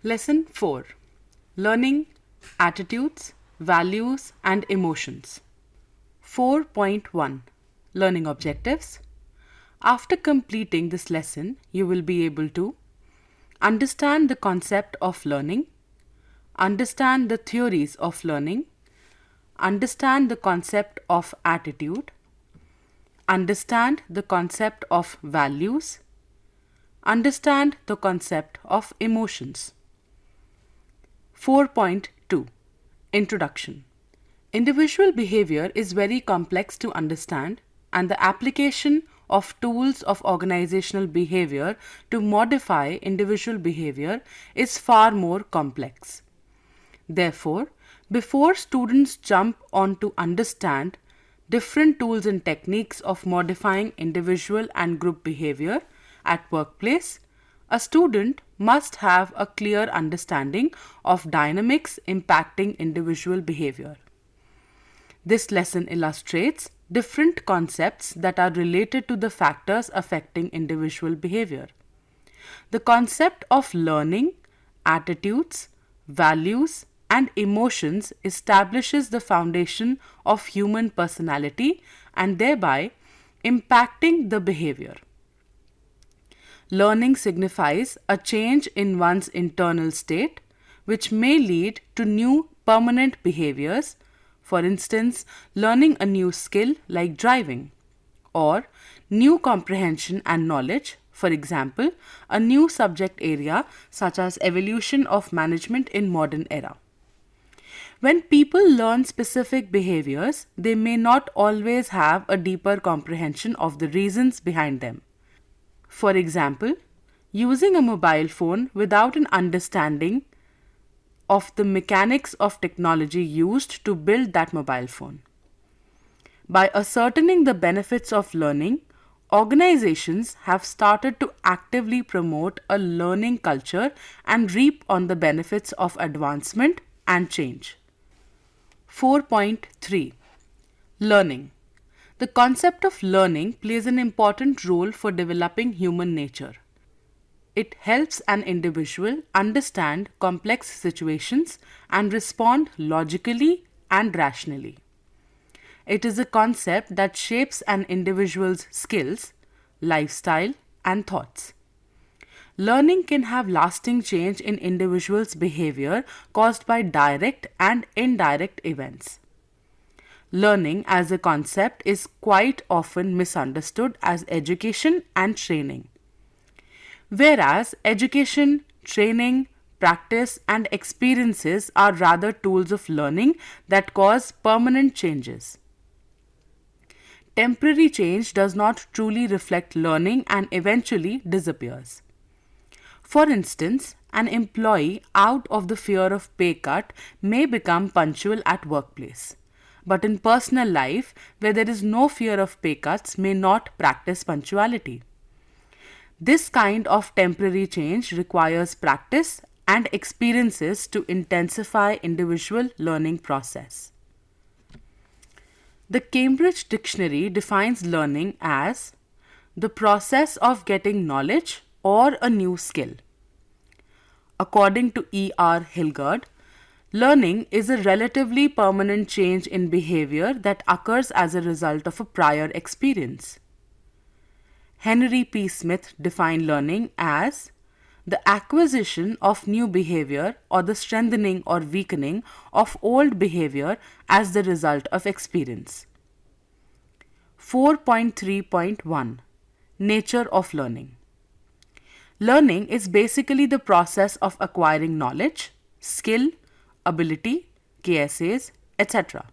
Lesson 4. Learning, Attitudes, Values and Emotions. 4.1. Learning Objectives. After completing this lesson, you will be able to understand the concept of learning, understand the theories of learning, understand the concept of attitude, understand the concept of values, understand the concept of emotions. 4.2. Introduction. Individual behavior is very complex to understand, and the application of tools of organizational behavior to modify individual behavior is far more complex. Therefore, before students jump on to understand different tools and techniques of modifying individual and group behavior at workplace, a student must have a clear understanding of dynamics impacting individual behavior. This lesson illustrates different concepts that are related to the factors affecting individual behavior. The concept of learning, attitudes, values, and emotions establishes the foundation of human personality and thereby impacting the behavior. Learning signifies a change in one's internal state, which may lead to new permanent behaviors, for instance, learning a new skill like driving, or new comprehension and knowledge, for example, a new subject area such as evolution of management in modern era. When people learn specific behaviors, they may not always have a deeper comprehension of the reasons behind them. For example, using a mobile phone without an understanding of the mechanics of technology used to build that mobile phone. By ascertaining the benefits of learning, organizations have started to actively promote a learning culture and reap on the benefits of advancement and change. 4.3. Learning. The concept of learning plays an important role for developing human nature. It helps an individual understand complex situations and respond logically and rationally. It is a concept that shapes an individual's skills, lifestyle, and thoughts. Learning can have lasting change in individuals' behavior caused by direct and indirect events. Learning as a concept is quite often misunderstood as education and training. Whereas education, training, practice, and experiences are rather tools of learning that cause permanent changes. Temporary change does not truly reflect learning and eventually disappears. For instance, an employee out of the fear of pay cut may become punctual at workplace, but in personal life, where there is no fear of pay cuts, may not practice punctuality. This kind of temporary change requires practice and experiences to intensify individual learning process. The Cambridge Dictionary defines learning as the process of getting knowledge or a new skill. According to E.R. Hilgard, learning is a relatively permanent change in behavior that occurs as a result of a prior experience. Henry P. Smith defined learning as the acquisition of new behavior or the strengthening or weakening of old behavior as the result of experience. 4.3.1. Nature of learning. Learning is basically the process of acquiring knowledge, skill, ability, KSAs, etc.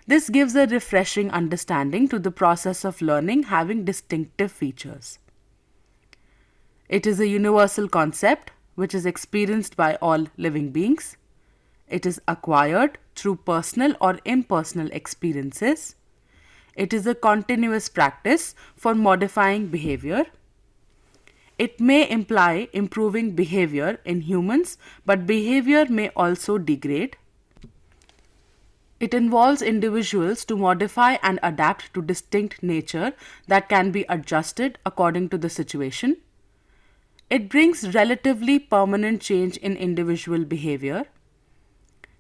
This gives a refreshing understanding to the process of learning having distinctive features. It is a universal concept which is experienced by all living beings. It is acquired through personal or impersonal experiences. It is a continuous practice for modifying behavior. It may imply improving behavior in humans, but behavior may also degrade. It involves individuals to modify and adapt to distinct nature that can be adjusted according to the situation. It brings relatively permanent change in individual behavior.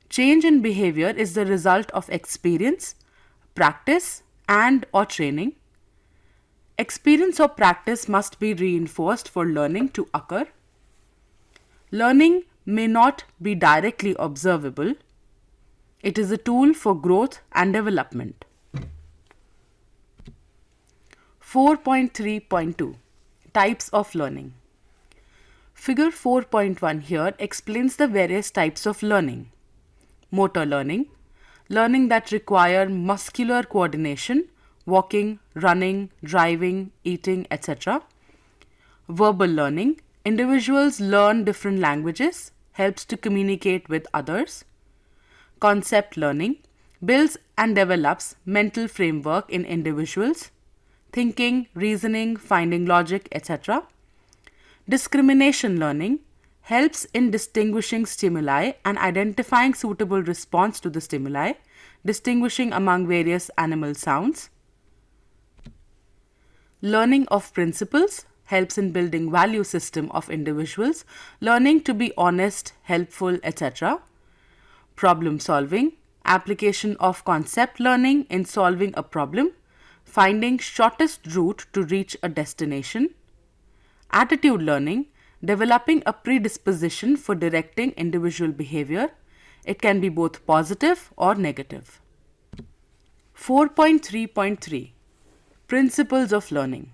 Change in behavior is the result of experience, practice, and/or training. Experience or practice must be reinforced for learning to occur. Learning may not be directly observable. It is a tool for growth and development. 4.3.2 Types of learning. Figure 4.1 here explains the various types of learning. Motor learning, learning that require muscular coordination, walking, running, driving, eating, etc. Verbal learning, individuals learn different languages, helps to communicate with others. Concept learning, builds and develops mental framework in individuals, thinking, reasoning, finding logic, etc. Discrimination learning helps in distinguishing stimuli and identifying suitable response to the stimuli, distinguishing among various animal sounds. Learning of principles helps in building value system of individuals, learning to be honest, helpful, etc. Problem solving, application of concept learning in solving a problem, finding shortest route to reach a destination. Attitude learning, developing a predisposition for directing individual behavior. It can be both positive or negative. 4.3.3 Principles of learning.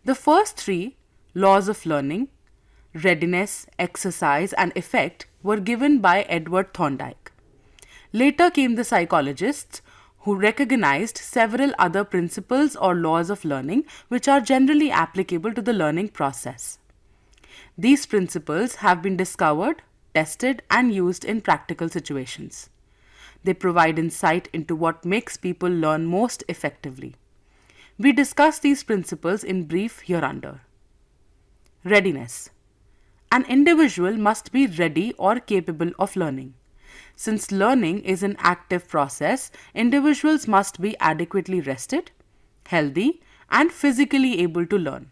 The first three, laws of learning, readiness, exercise, and effect, were given by Edward Thorndike. Later came the psychologists who recognized several other principles or laws of learning which are generally applicable to the learning process. These principles have been discovered, tested, and used in practical situations. They provide insight into what makes people learn most effectively. We discuss these principles in brief hereunder. Readiness. An individual must be ready or capable of learning. Since learning is an active process, individuals must be adequately rested, healthy, and physically able to learn.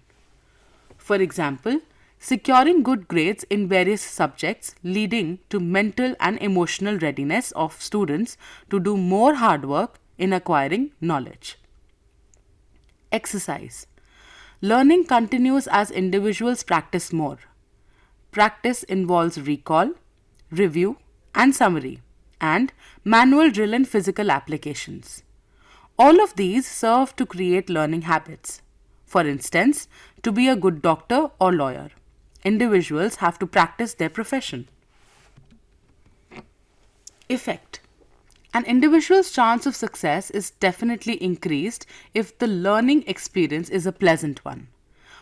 For example, securing good grades in various subjects leading to mental and emotional readiness of students to do more hard work in acquiring knowledge. Exercise. Learning continues as individuals practice more. Practice involves recall, review, and summary, and manual drill and physical applications. All of these serve to create learning habits. For instance, to be a good doctor or lawyer, individuals have to practice their profession. Effect. An individual's chance of success is definitely increased if the learning experience is a pleasant one.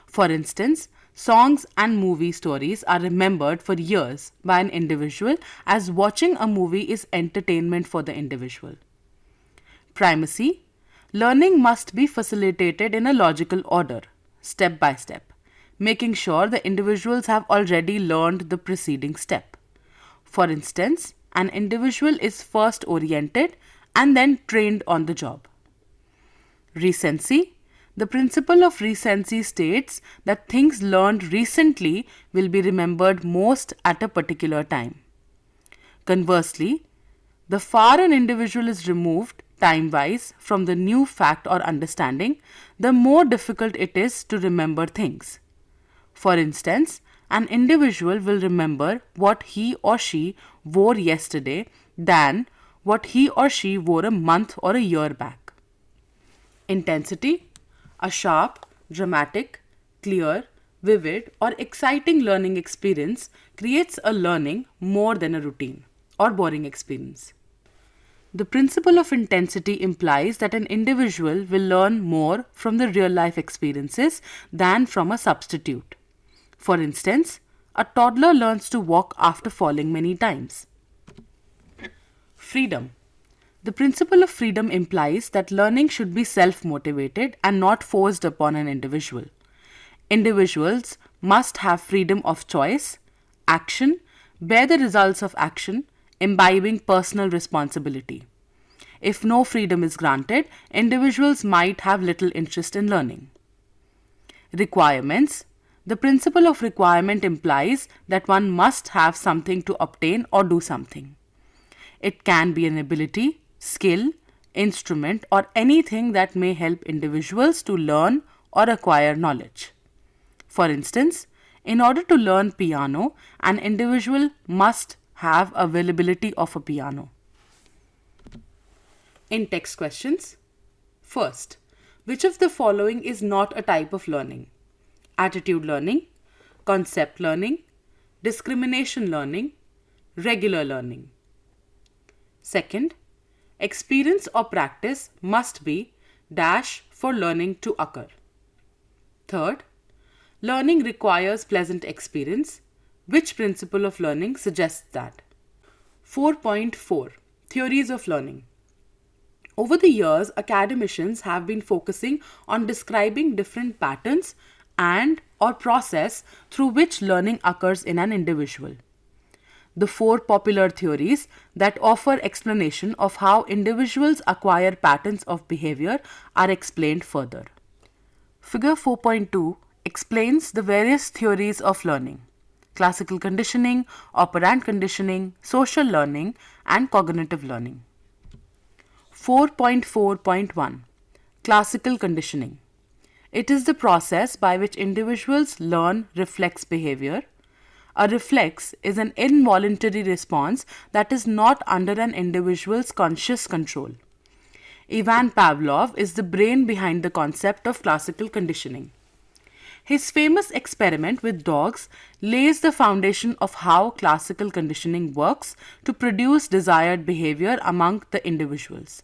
For instance, songs and movie stories are remembered for years by an individual as watching a movie is entertainment for the individual. Primacy. Learning must be facilitated in a logical order, step by step, making sure the individuals have already learned the preceding step. For instance, an individual is first oriented and then trained on the job. Recency. The principle of recency states that things learned recently will be remembered most at a particular time. Conversely, the far an individual is removed time-wise from the new fact or understanding, the more difficult it is to remember things. For instance, an individual will remember what he or she wore yesterday than what he or she wore a month or a year back. Intensity. A sharp, dramatic, clear, vivid, or exciting learning experience creates a learning more than a routine or boring experience. The principle of intensity implies that an individual will learn more from the real-life experiences than from a substitute. For instance, a toddler learns to walk after falling many times. Freedom. The principle of freedom implies that learning should be self-motivated and not forced upon an individual. Individuals must have freedom of choice, action, bear the results of action, imbibing personal responsibility. If no freedom is granted, individuals might have little interest in learning. Requirements. The principle of requirement implies that one must have something to obtain or do something. It can be an ability, skill, instrument, or anything that may help individuals to learn or acquire knowledge. For instance, in order to learn piano, an individual must have availability of a piano. In text questions, first, which of the following is not a type of learning? Attitude learning, concept learning, discrimination learning, regular learning. Second, experience or practice must be dash for learning to occur. Third, learning requires pleasant experience. Which principle of learning suggests that? 4.4 Theories of learning. Over the years, academicians have been focusing on describing different patterns and or process through which learning occurs in an individual. The four popular theories that offer explanation of how individuals acquire patterns of behavior are explained further. Figure 4.2 explains the various theories of learning: classical conditioning, operant conditioning, social learning, and cognitive learning. 4.4.1 Classical conditioning. It is the process by which individuals learn reflex behavior. A reflex is an involuntary response that is not under an individual's conscious control. Ivan Pavlov is the brain behind the concept of classical conditioning. His famous experiment with dogs lays the foundation of how classical conditioning works to produce desired behavior among the individuals.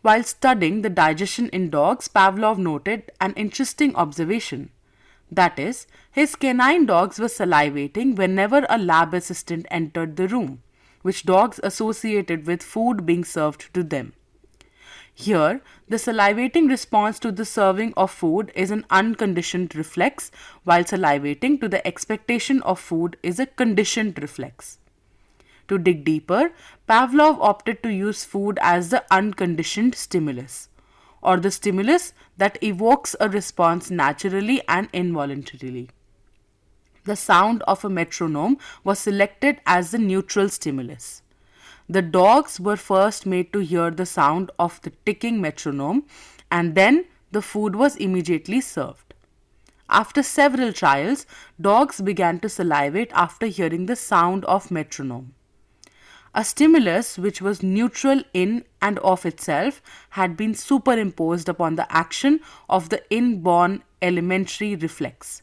While studying the digestion in dogs, Pavlov noted an interesting observation. That is, his canine dogs were salivating whenever a lab assistant entered the room, which dogs associated with food being served to them. Here, the salivating response to the serving of food is an unconditioned reflex, while salivating to the expectation of food is a conditioned reflex. To dig deeper, Pavlov opted to use food as the unconditioned stimulus, or the stimulus that evokes a response naturally and involuntarily. The sound of a metronome was selected as the neutral stimulus. The dogs were first made to hear the sound of the ticking metronome, and then the food was immediately served. After several trials, dogs began to salivate after hearing the sound of metronome. A stimulus which was neutral in and of itself had been superimposed upon the action of the inborn elementary reflex.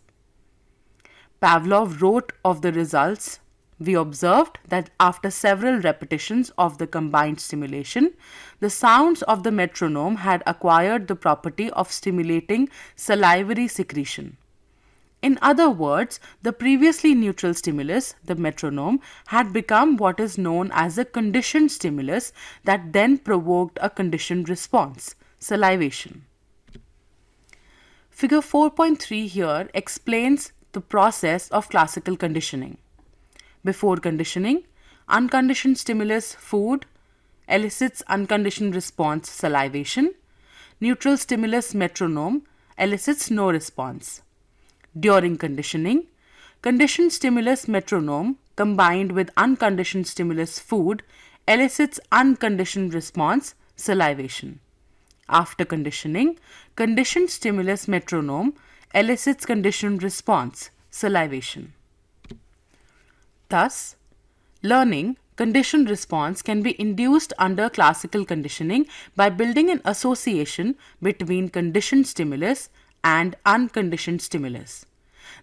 Pavlov wrote of the results. We observed that after several repetitions of the combined stimulation, the sounds of the metronome had acquired the property of stimulating salivary secretion. In other words, the previously neutral stimulus, the metronome, had become what is known as a conditioned stimulus that then provoked a conditioned response, salivation. Figure 4.3 here explains the process of classical conditioning. Before conditioning, unconditioned stimulus, food, elicits unconditioned response, salivation. Neutral stimulus, metronome, elicits no response. During conditioning, conditioned stimulus metronome combined with unconditioned stimulus food elicits unconditioned response, salivation. After conditioning, conditioned stimulus metronome elicits conditioned response, salivation. Thus, learning conditioned response can be induced under classical conditioning by building an association between conditioned stimulus and unconditioned stimulus.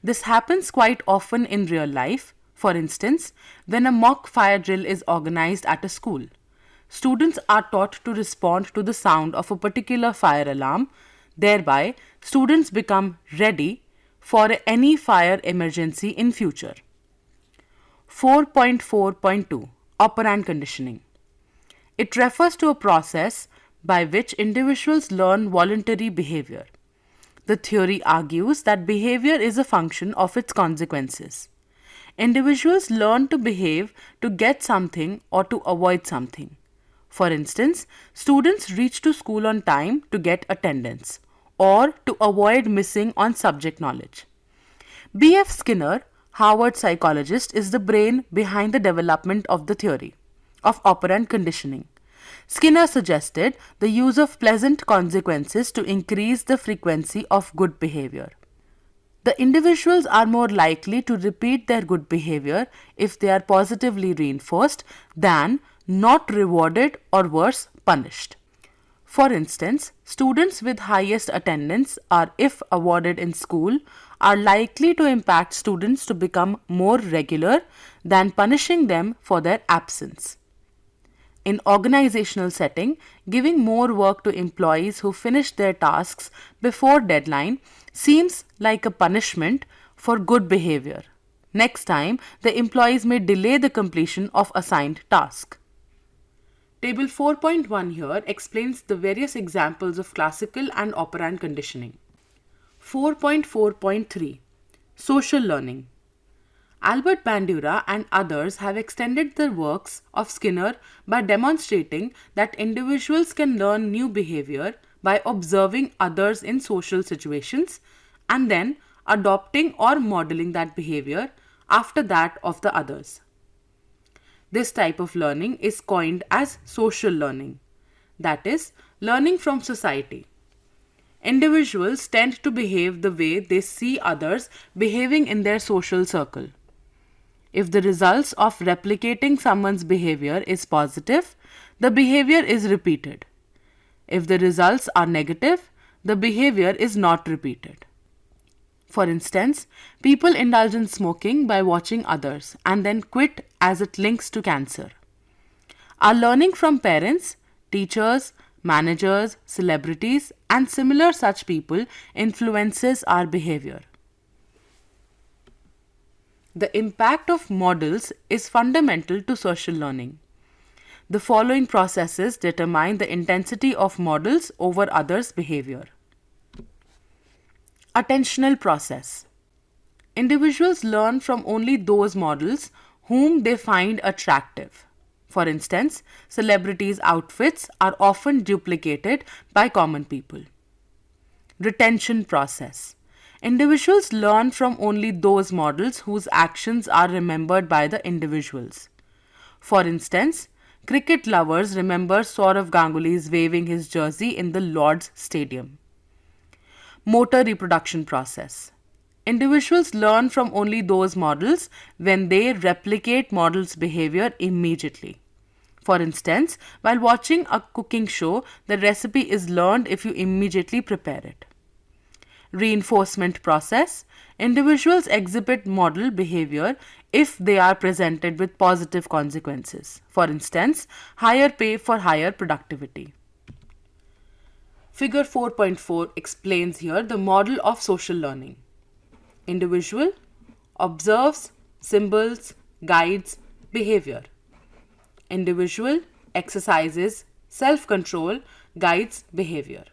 This happens quite often in real life. For instance, when a mock fire drill is organized at a school, students are taught to respond to the sound of a particular fire alarm. Thereby, students become ready for any fire emergency in future. 4.4.2 Operant conditioning. It refers to a process by which individuals learn voluntary behavior. The theory argues that behavior is a function of its consequences. Individuals learn to behave to get something or to avoid something. For instance, students reach to school on time to get attendance or to avoid missing on subject knowledge. B.F. Skinner, Harvard psychologist, is the brain behind the development of the theory of operant conditioning. Skinner suggested the use of pleasant consequences to increase the frequency of good behavior. The individuals are more likely to repeat their good behavior if they are positively reinforced than not rewarded or worse, punished. For instance, students with highest attendance or if awarded in school are likely to impact students to become more regular than punishing them for their absence. In organizational setting, giving more work to employees who finish their tasks before deadline seems like a punishment for good behavior. Next time, the employees may delay the completion of assigned task. Table 4.1 here explains the various examples of classical and operant conditioning. 4.4.3 Social learning. Albert Bandura and others have extended the works of Skinner by demonstrating that individuals can learn new behavior by observing others in social situations and then adopting or modeling that behavior after that of the others. This type of learning is coined as social learning, that is, learning from society. Individuals tend to behave the way they see others behaving in their social circle. If the results of replicating someone's behavior is positive, the behavior is repeated. If the results are negative, the behavior is not repeated. For instance, people indulge in smoking by watching others and then quit as it links to cancer. Our learning from parents, teachers, managers, celebrities, and similar such people influences our behavior. The impact of models is fundamental to social learning. The following processes determine the intensity of models over others' behavior. Attentional process. Individuals learn from only those models whom they find attractive. For instance, celebrities' outfits are often duplicated by common people. Retention process. Individuals learn from only those models whose actions are remembered by the individuals. For instance, cricket lovers remember Sourav Ganguly's waving his jersey in the Lord's Stadium. Motor reproduction process. Individuals learn from only those models when they replicate models' behavior immediately. For instance, while watching a cooking show, the recipe is learned if you immediately prepare it. Reinforcement process. Individuals exhibit model behavior if they are presented with positive consequences. For instance, higher pay for higher productivity. Figure 4.4 explains here the model of social learning. Individual observes, symbols, guides, behavior. Individual exercises self-control, guides behavior.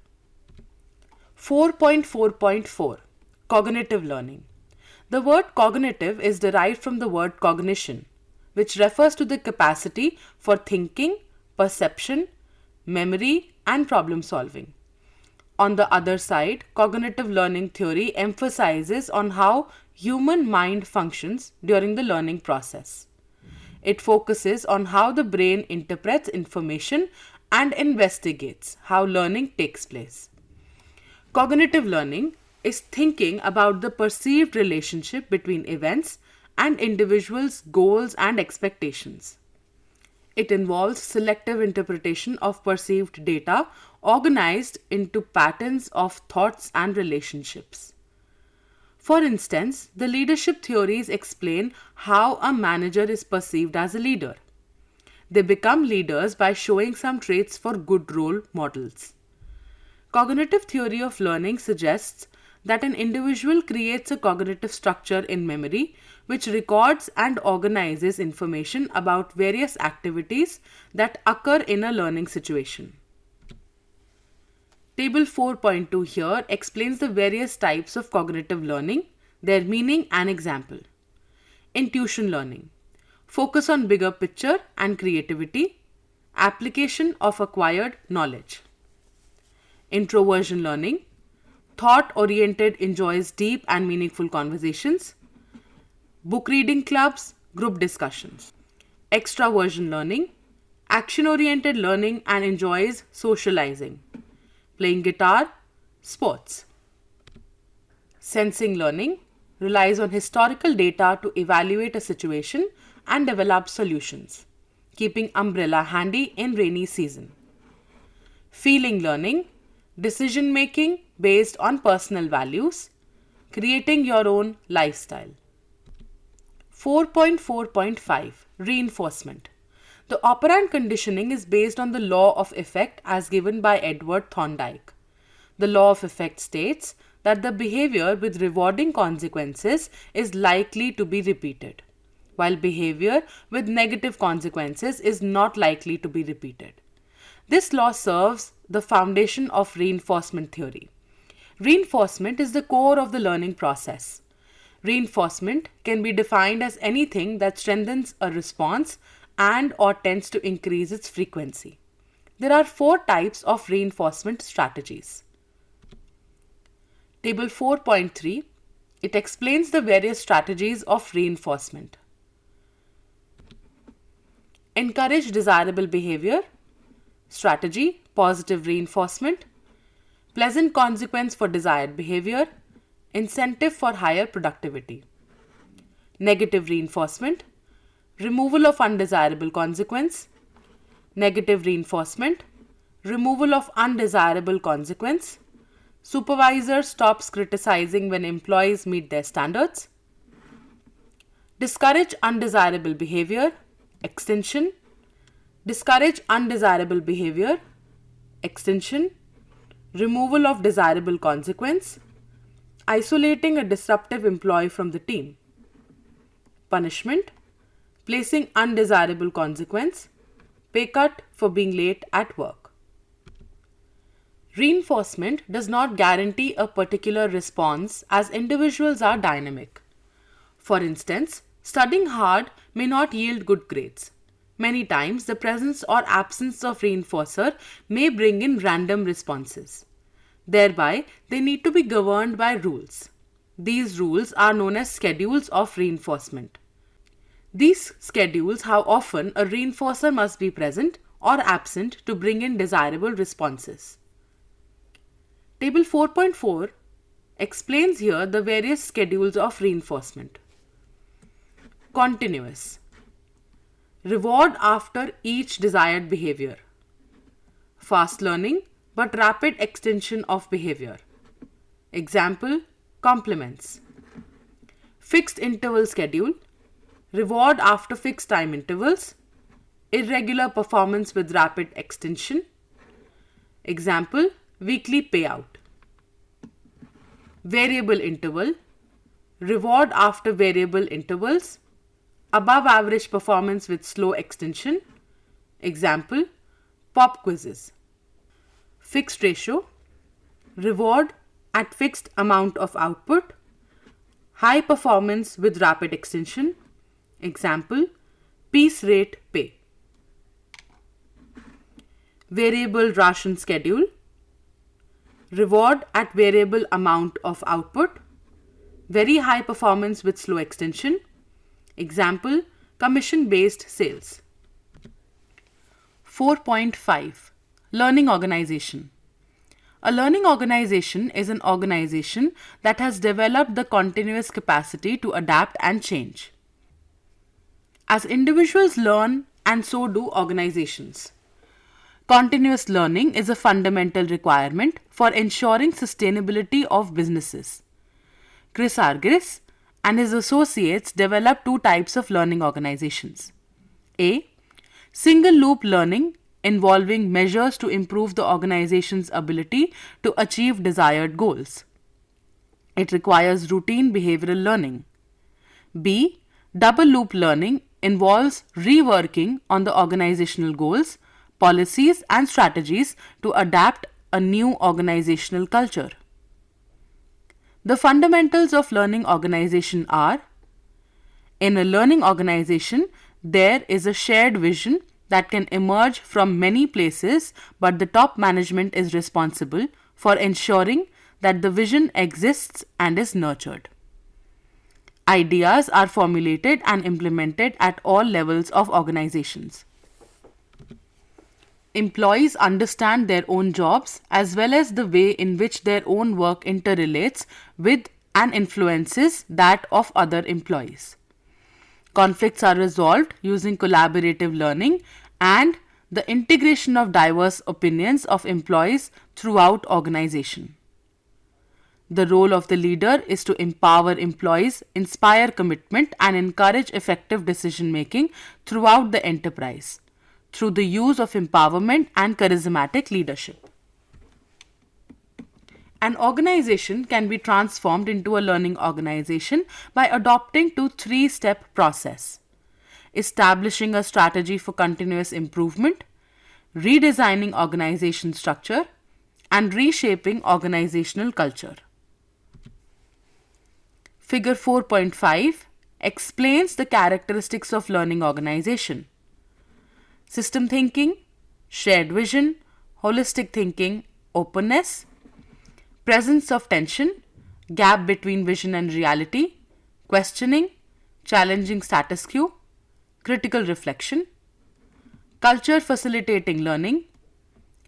4.4.4 Cognitive learning. The word cognitive is derived from the word cognition, which refers to the capacity for thinking, perception, memory, and problem solving. On the other side, cognitive learning theory emphasizes on how human mind functions during the learning process. It focuses on how the brain interprets information and investigates how learning takes place. Cognitive learning is thinking about the perceived relationship between events and individuals' goals and expectations. It involves selective interpretation of perceived data organized into patterns of thoughts and relationships. For instance, the leadership theories explain how a manager is perceived as a leader. They become leaders by showing some traits for good role models. Cognitive theory of learning suggests that an individual creates a cognitive structure in memory which records and organizes information about various activities that occur in a learning situation. Table 4.2 here explains the various types of cognitive learning, their meaning and example. Intuition learning. Focus on bigger picture and creativity. Application of acquired knowledge. Introversion learning. Thought-oriented enjoys deep and meaningful conversations. Book reading clubs, group discussions. Extraversion learning, action-oriented learning and enjoys socializing. Playing guitar, sports. Sensing learning relies on historical data to evaluate a situation and develop solutions. Keeping umbrella handy in rainy season. Feeling learning, decision making based on personal values, creating your own lifestyle. 4.4.5 Reinforcement. The operant conditioning is based on the law of effect as given by Edward Thorndike. The law of effect states that the behavior with rewarding consequences is likely to be repeated, while behavior with negative consequences is not likely to be repeated. This law serves the foundation of reinforcement theory. Reinforcement is the core of the learning process. Reinforcement can be defined as anything that strengthens a response and or tends to increase its frequency. There are 4 types of reinforcement strategies. Table 4.3, it explains the various strategies of reinforcement. Encourage desirable behavior. Strategy, positive reinforcement. Pleasant consequence for desired behavior. Incentive for higher productivity. Negative reinforcement. Removal of undesirable consequence. Negative reinforcement. Removal of undesirable consequence. Supervisor stops criticizing when employees meet their standards. Discourage undesirable behavior. Extension. Discourage undesirable behavior. Extension. Removal of desirable consequence. Isolating a disruptive employee from the team. Punishment. Placing undesirable consequence. Pay cut for being late at work. Reinforcement does not guarantee a particular response as individuals are dynamic. For instance, studying hard may not yield good grades. Many times, the presence or absence of reinforcer may bring in random responses. Thereby, they need to be governed by rules. These rules are known as schedules of reinforcement. These schedules how often a reinforcer must be present or absent to bring in desirable responses. Table 4.4 explains here the various schedules of reinforcement. Continuous. Reward after each desired behavior. Fast learning but rapid extension of behavior. Example, compliments. Fixed interval schedule. Reward after fixed time intervals. Irregular performance with rapid extension. Example, weekly payout. Variable interval. Reward after variable intervals. Above average performance with slow extension. Example, pop quizzes. Fixed ratio. Reward at fixed amount of output. High performance with rapid extension. Example, piece rate pay. Variable ration schedule. Reward at variable amount of output. Very high performance with slow extension. Example, commission-based sales. 4.5 Learning organization. A learning organization is an organization that has developed the continuous capacity to adapt and change. As individuals learn, and so do organizations. Continuous learning is a fundamental requirement for ensuring sustainability of businesses. Chris Argyris and his associates developed 2 types of learning organizations. A. Single loop learning involving measures to improve the organization's ability to achieve desired goals. It requires routine behavioral learning. B. Double loop learning involves reworking on the organizational goals, policies and strategies to adapt a new organizational culture. The fundamentals of learning organization are: in a learning organization, there is a shared vision that can emerge from many places, but the top management is responsible for ensuring that the vision exists and is nurtured. Ideas are formulated and implemented at all levels of organizations. Employees understand their own jobs as well as the way in which their own work interrelates with and influences that of other employees. Conflicts are resolved using collaborative learning and the integration of diverse opinions of employees throughout organization. The role of the leader is to empower employees, inspire commitment, and encourage effective decision making throughout the enterprise through the use of empowerment and charismatic leadership. An organization can be transformed into a learning organization by adopting to three-step process: establishing a strategy for continuous improvement, redesigning organization structure, and reshaping organizational culture. Figure 4.5 explains the characteristics of learning organization: system thinking, shared vision, holistic thinking, openness, presence of tension, gap between vision and reality, questioning, challenging status quo, critical reflection, culture facilitating learning,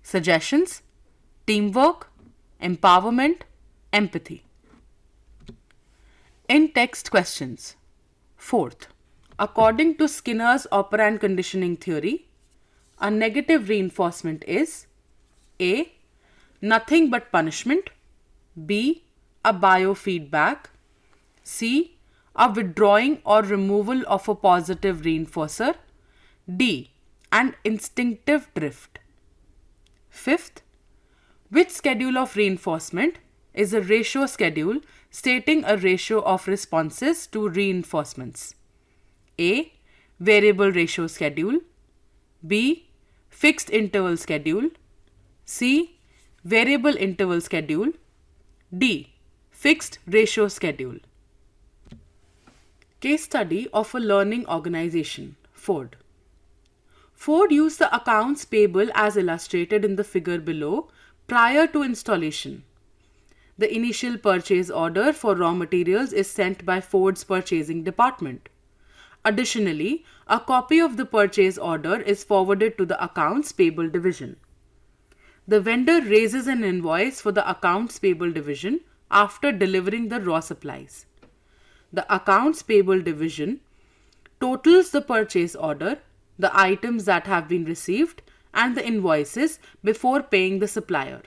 suggestions, teamwork, empowerment, empathy. In-text questions. Fourth, according to Skinner's operant conditioning theory, a negative reinforcement is A. Nothing but punishment, B. A biofeedback, C. A withdrawing or removal of a positive reinforcer, D. An instinctive drift. Fifth, which schedule of reinforcement is a ratio schedule stating a ratio of responses to reinforcements? A. Variable ratio schedule, B. Fixed interval schedule, C. Variable interval schedule, D. Fixed ratio schedule. Case study of a learning organization, Ford. Ford used the accounts payable as illustrated in the figure below prior to installation. The initial purchase order for raw materials is sent by Ford's purchasing department. Additionally, a copy of the purchase order is forwarded to the accounts payable division. The vendor raises an invoice for the accounts payable division after delivering the raw supplies. The accounts payable division totals the purchase order, the items that have been received, and the invoices before paying the supplier.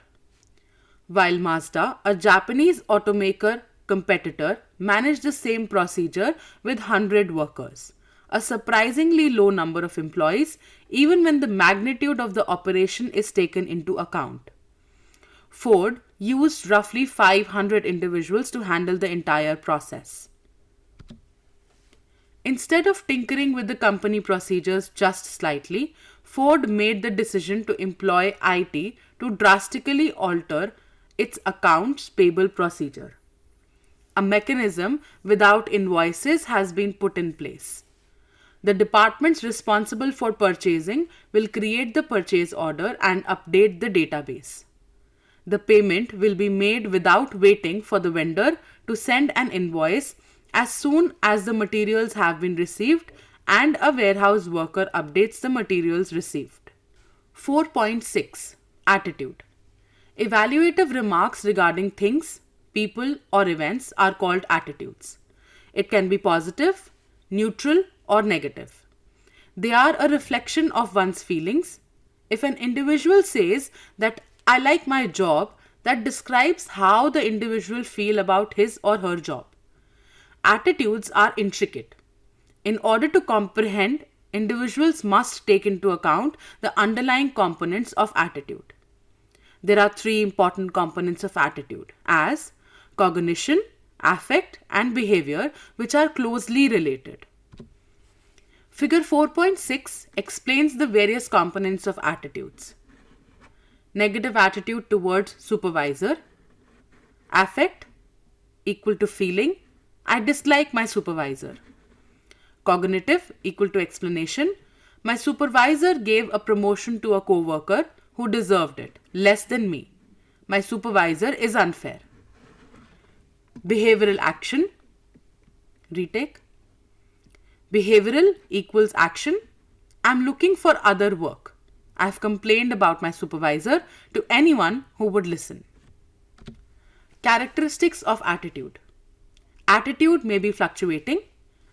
While Mazda, a Japanese automaker competitor, managed the same procedure with 100 workers, a surprisingly low number of employees, even when the magnitude of the operation is taken into account. Ford used roughly 500 individuals to handle the entire process. Instead of tinkering with the company procedures just slightly, Ford made the decision to employ IT to drastically alter its accounts payable procedure. A mechanism without invoices has been put in place. The departments responsible for purchasing will create the purchase order and update the database. The payment will be made without waiting for the vendor to send an invoice as soon as the materials have been received and a warehouse worker updates the materials received. 4.6 Attitude. Evaluative remarks regarding things, people, or events are called attitudes. It can be positive, neutral, or negative. They are a reflection of one's feelings. If an individual says that I like my job, that describes how the individual feel about his or her job. Attitudes are intricate. In order to comprehend, individuals must take into account the underlying components of attitude. There are three important components of attitude as cognition, affect, and behavior, which are closely related. Figure 4.6 explains the various components of attitudes. Negative attitude towards supervisor. Affect equal to feeling, I dislike my supervisor. Cognitive equal to explanation, my supervisor gave a promotion to a co-worker who deserved it, less than me. My supervisor is unfair. Behavioral action. Retake. Behavioral equals action. I'm looking for other work. I've complained about my supervisor to anyone who would listen. Characteristics of attitude. Attitude may be fluctuating.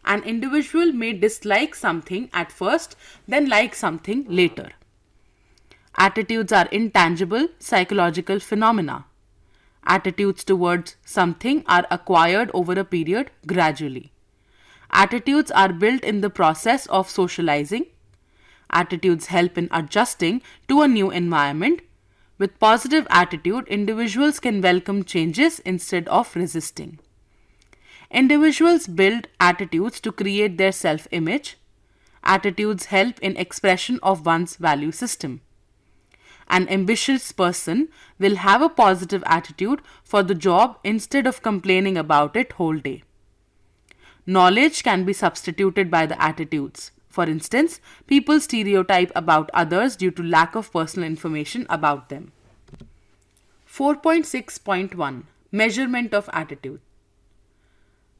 An individual may dislike something at first, then like something later. Attitudes are intangible psychological phenomena. Attitudes towards something are acquired over a period gradually. Attitudes are built in the process of socializing. Attitudes help in adjusting to a new environment. With positive attitude, individuals can welcome changes instead of resisting. Individuals build attitudes to create their self-image. Attitudes help in expression of one's value system. An ambitious person will have a positive attitude for the job instead of complaining about it whole day. Knowledge can be substituted by the attitudes. For instance, people stereotype about others due to lack of personal information about them. 4.6.1 Measurement of attitude.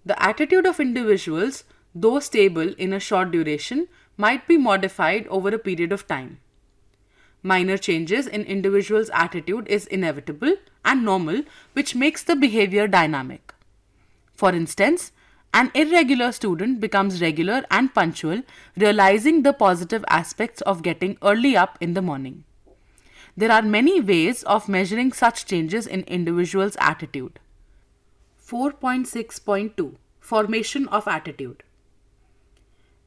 The attitude of individuals, though stable in a short duration, might be modified over a period of time. Minor changes in individuals' attitude is inevitable and normal, which makes the behavior dynamic. For instance, an irregular student becomes regular and punctual, realizing the positive aspects of getting early up in the morning. There are many ways of measuring such changes in individuals' attitude. 4.6.2 Formation of attitude.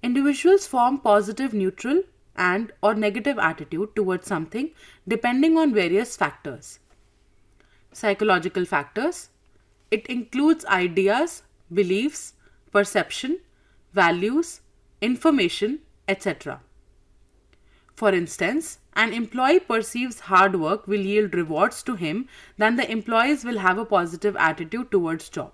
Individuals form positive, neutral, and or negative attitude towards something depending on various factors. Psychological factors. It includes ideas, beliefs, perception, values, information, etc. For instance, an employee perceives hard work will yield rewards to him, then the employees will have a positive attitude towards job.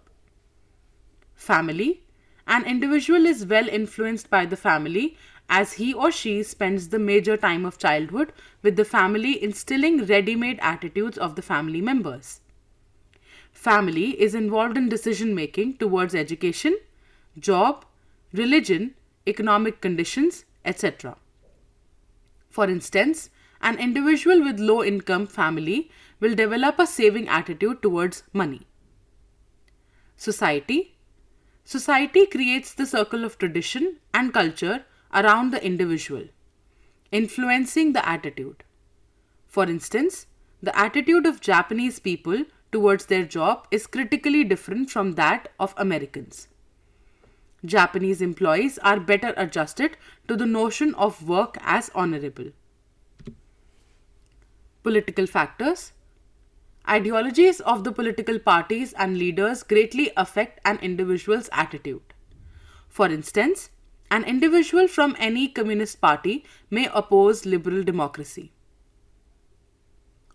Family. An individual is well influenced by the family as he or she spends the major time of childhood with the family instilling ready-made attitudes of the family members. Family is involved in decision making towards education, job, religion, economic conditions, etc. For instance, an individual with low income family will develop a saving attitude towards money. Society. Society creates the circle of tradition and culture around the individual, influencing the attitude. For instance, the attitude of Japanese people towards their job is critically different from that of Americans. Japanese employees are better adjusted to the notion of work as honorable. Political factors. Ideologies of the political parties and leaders greatly affect an individual's attitude. For instance, an individual from any communist party may oppose liberal democracy.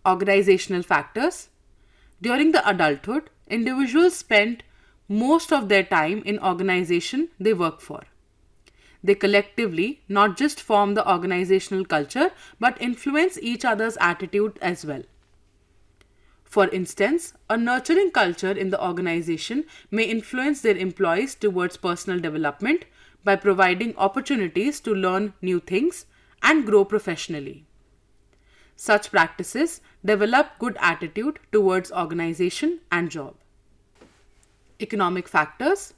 Organizational factors. During the adulthood, individuals spend most of their time in organization they work for. They collectively not just form the organizational culture but influence each other's attitude as well. For instance, a nurturing culture in the organization may influence their employees towards personal development by providing opportunities to learn new things and grow professionally. Such practices develop good attitude towards organization and job. Economic factors.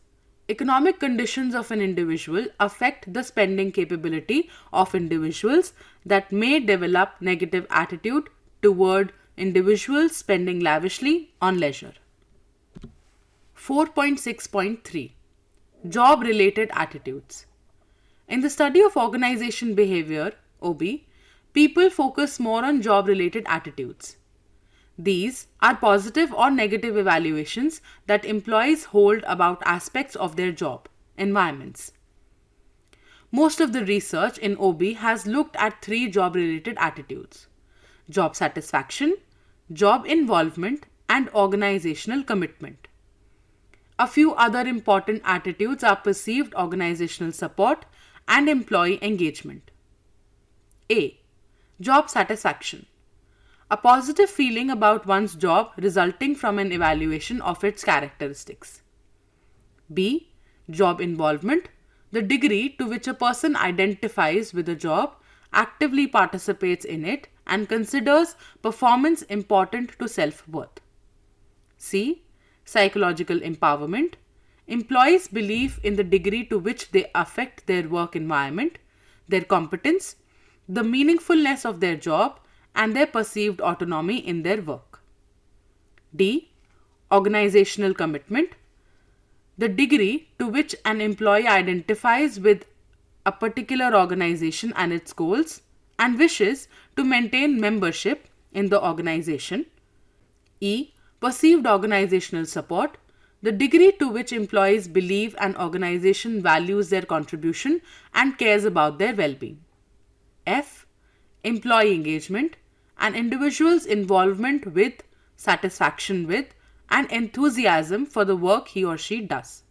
Economic conditions of an individual affect the spending capability of individuals that may develop negative attitude toward individuals spending lavishly on leisure. 4.6.3 Job-related attitudes. In the study of organization behavior, OB, people focus more on job-related attitudes. These are positive or negative evaluations that employees hold about aspects of their job, environments. Most of the research in OB has looked at 3 job-related attitudes: job satisfaction, job involvement, and organizational commitment. A few other important attitudes are perceived organizational support and employee engagement. A. Job satisfaction. A positive feeling about one's job resulting from an evaluation of its characteristics. B. Job involvement. The degree to which a person identifies with a job, actively participates in it, and considers performance important to self-worth. C. Psychological empowerment. Employees' belief in the degree to which they affect their work environment, their competence, the meaningfulness of their job, and their perceived autonomy in their work. D. Organizational commitment. The degree to which an employee identifies with a particular organization and its goals and wishes to maintain membership in the organization. E. Perceived organizational support. The degree to which employees believe an organization values their contribution and cares about their well-being. F. Employee engagement. An individual's involvement with, satisfaction with, and enthusiasm for the work he or she does.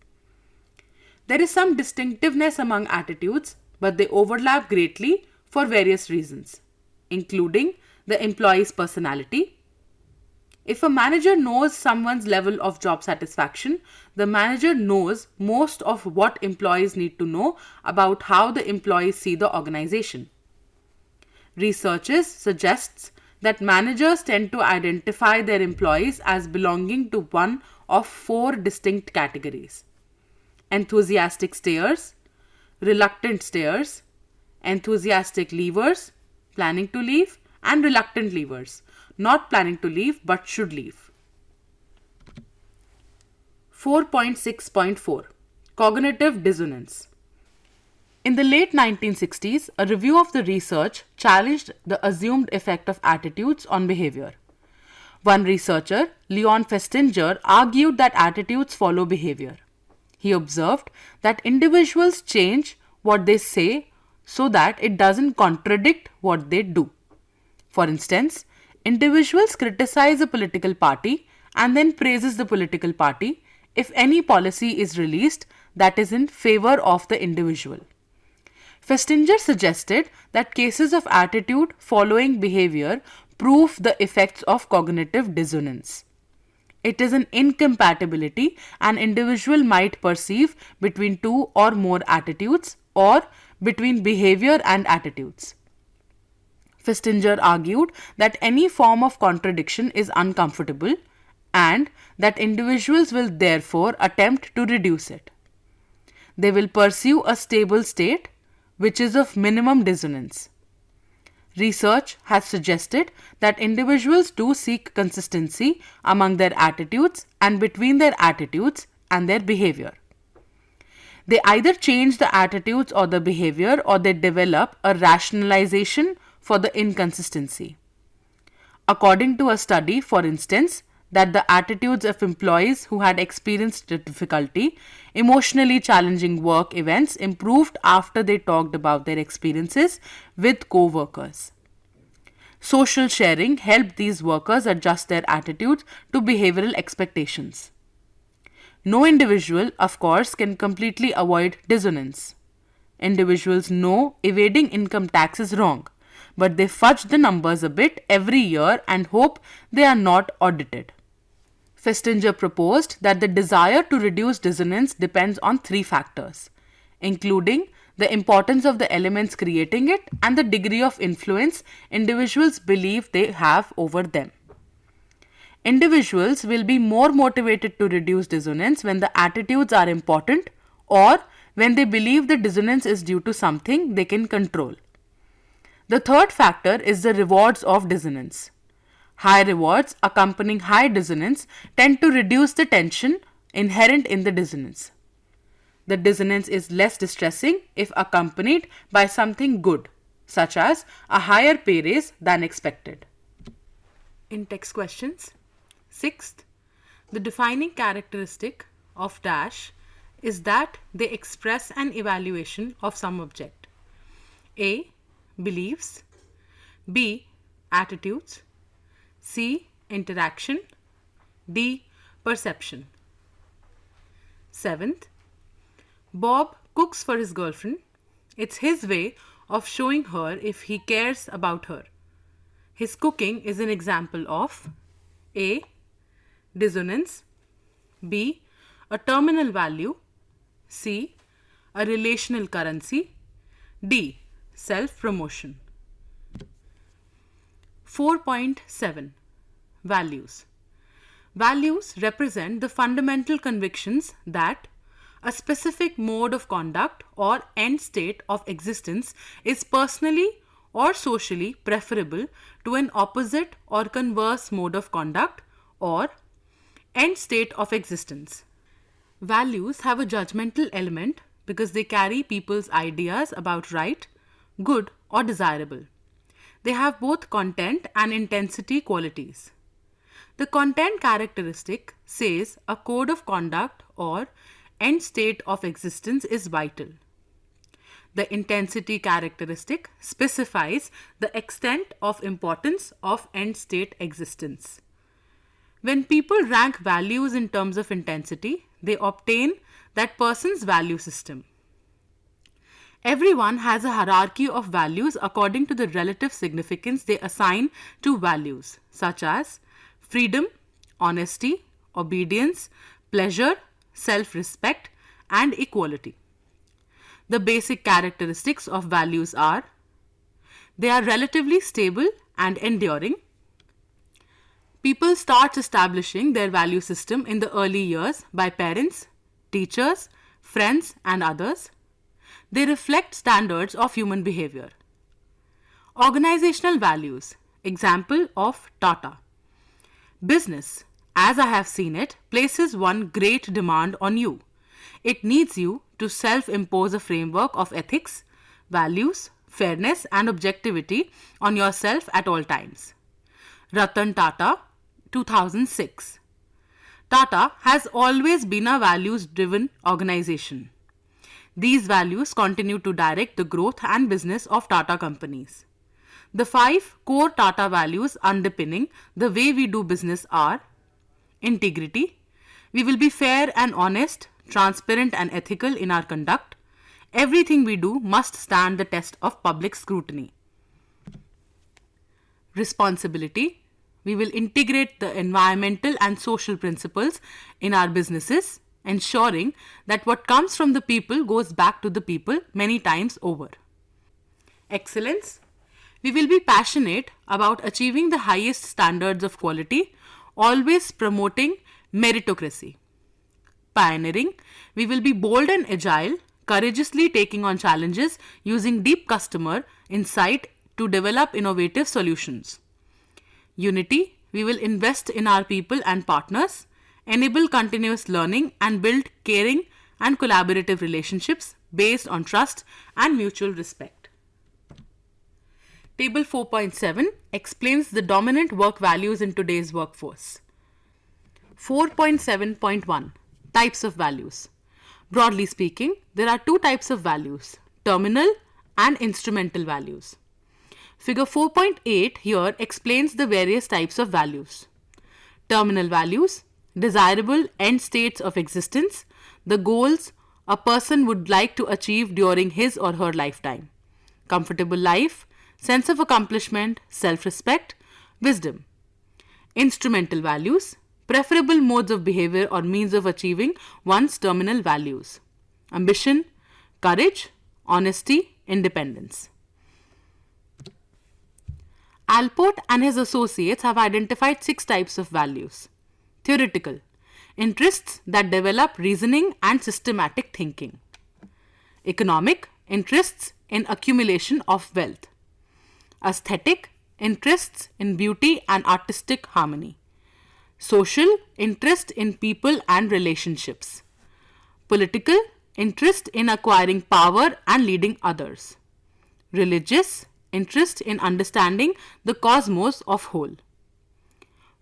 There is some distinctiveness among attitudes, but they overlap greatly for various reasons, including the employee's personality. If a manager knows someone's level of job satisfaction, the manager knows most of what employees need to know about how the employees see the organization. Research suggests that managers tend to identify their employees as belonging to one of 4 distinct categories: enthusiastic stayers, reluctant stayers, enthusiastic leavers, planning to leave, and reluctant leavers, not planning to leave but should leave. 4.6.4 Cognitive dissonance. In the late 1960s, a review of the research challenged the assumed effect of attitudes on behavior. One researcher, Leon Festinger, argued that attitudes follow behavior. He observed that individuals change what they say so that it doesn't contradict what they do. For instance, individuals criticize a political party and then praises the political party if any policy is released that is in favor of the individual. Festinger suggested that cases of attitude following behavior prove the effects of cognitive dissonance. It is an incompatibility an individual might perceive between 2 or more attitudes or between behavior and attitudes. Festinger argued that any form of contradiction is uncomfortable and that individuals will therefore attempt to reduce it. They will pursue a stable state which is of minimum dissonance. Research has suggested that individuals do seek consistency among their attitudes and between their attitudes and their behavior. They either change the attitudes or the behavior, or they develop a rationalization for the inconsistency. According to a study, for instance, that the attitudes of employees who had experienced difficulty, emotionally challenging work events improved after they talked about their experiences with co-workers. Social sharing helped these workers adjust their attitudes to behavioral expectations. No individual, of course, can completely avoid dissonance. Individuals know evading income tax is wrong, but they fudge the numbers a bit every year and hope they are not audited. Festinger proposed that the desire to reduce dissonance depends on 3 factors, including the importance of the elements creating it and the degree of influence individuals believe they have over them. Individuals will be more motivated to reduce dissonance when the attitudes are important or when they believe the dissonance is due to something they can control. The third factor is the rewards of dissonance. High rewards accompanying high dissonance tend to reduce the tension inherent in the dissonance. The dissonance is less distressing if accompanied by something good, such as a higher pay raise than expected. In text questions, 6th, the defining characteristic of dash is that they express an evaluation of some object. A. Beliefs. B. Attitudes. C. Interaction. D. Perception. 7th, Bob cooks for his girlfriend. It's his way of showing her if he cares about her. His cooking is an example of A. Dissonance, B. A terminal value, C. A relational currency, D. Self-promotion. 4.7 Values. Values represent the fundamental convictions that a specific mode of conduct or end state of existence is personally or socially preferable to an opposite or converse mode of conduct or end state of existence. Values have a judgmental element because they carry people's ideas about right, good, or desirable. They have both content and intensity qualities. The content characteristic says a code of conduct or end state of existence is vital. The intensity characteristic specifies the extent of importance of end state existence. When people rank values in terms of intensity, they obtain that person's value system. Everyone has a hierarchy of values according to the relative significance they assign to values, such as freedom, honesty, obedience, pleasure, self-respect, and equality. The basic characteristics of values are: they are relatively stable and enduring. People start establishing their value system in the early years by parents, teachers, friends, and others. They reflect standards of human behavior. Organizational values. Example of Tata. Business, as I have seen it, places one great demand on you. It needs you to self-impose a framework of ethics, values, fairness, and objectivity on yourself at all times. Ratan Tata, 2006. Tata has always been a values-driven organization. These values continue to direct the growth and business of Tata companies. The 5 core Tata values underpinning the way we do business are: integrity. We will be fair and honest, transparent and ethical in our conduct. Everything we do must stand the test of public scrutiny. Responsibility. We will integrate the environmental and social principles in our businesses, ensuring that what comes from the people goes back to the people many times over. Excellence. We will be passionate about achieving the highest standards of quality, always promoting meritocracy. Pioneering. We will be bold and agile, courageously taking on challenges using deep customer insight to develop innovative solutions. Unity. We will invest in our people and partners, enable continuous learning, and build caring and collaborative relationships based on trust and mutual respect. Table 4.7 explains the dominant work values in today's workforce. 4.7.1 Types of values. Broadly speaking, there are 2 types of values: terminal and instrumental values. Figure 4.8 here explains the various types of values. Terminal values, desirable end states of existence, the goals a person would like to achieve during his or her lifetime. Comfortable life, sense of accomplishment, self-respect, wisdom. Instrumental values, preferable modes of behavior or means of achieving one's terminal values: ambition, courage, honesty, independence. Alport and his associates have identified 6 types of values. Theoretical, interests that develop reasoning and systematic thinking. Economic, interests in accumulation of wealth. Aesthetic, interests in beauty and artistic harmony. Social, interest in people and relationships. Political, interest in acquiring power and leading others. Religious, interest in understanding the cosmos of whole.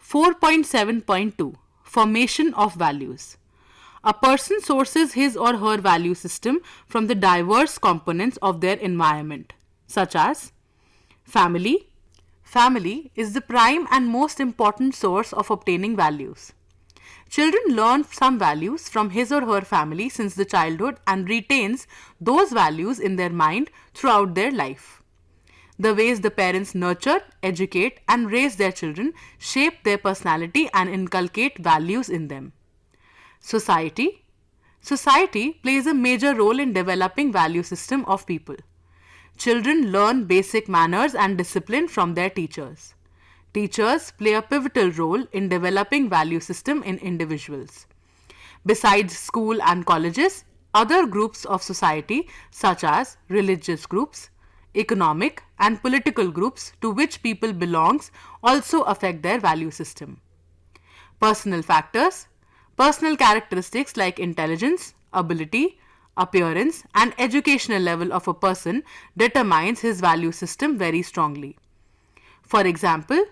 4.7.2 Formation of values. A person sources his or her value system from the diverse components of their environment, such as family. Family is the prime and most important source of obtaining values. Children learn some values from his or her family since the childhood and retains those values in their mind throughout their life. The ways the parents nurture, educate, and raise their children shape their personality and inculcate values in them. Society. Society plays a major role in developing value system of people. Children learn basic manners and discipline from their teachers. Teachers play a pivotal role in developing value system in individuals. Besides school and colleges, other groups of society such as religious groups, economic and political groups to which people belongs also affect their value system. Personal factors. Personal characteristics like intelligence, ability, appearance and educational level of a person determines his value system very strongly. For example,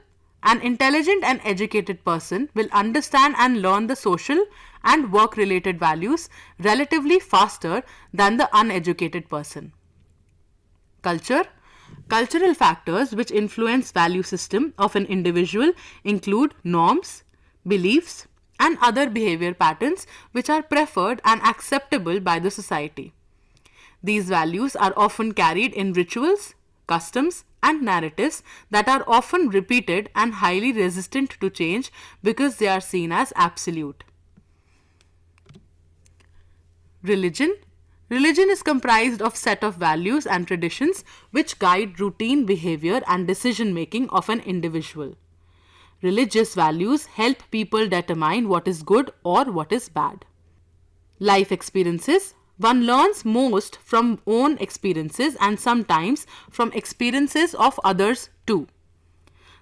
an intelligent and educated person will understand and learn the social and work related values relatively faster than the uneducated person. Culture. Cultural factors which influence value system of an individual include norms, beliefs, and other behavior patterns which are preferred and acceptable by the society. These values are often carried in rituals, customs, and narratives that are often repeated and highly resistant to change because they are seen as absolute. Religion. Religion is comprised of set of values and traditions which guide routine behavior and decision making of an individual. Religious values help people determine what is good or what is bad. Life experiences. One learns most from own experiences and sometimes from experiences of others too.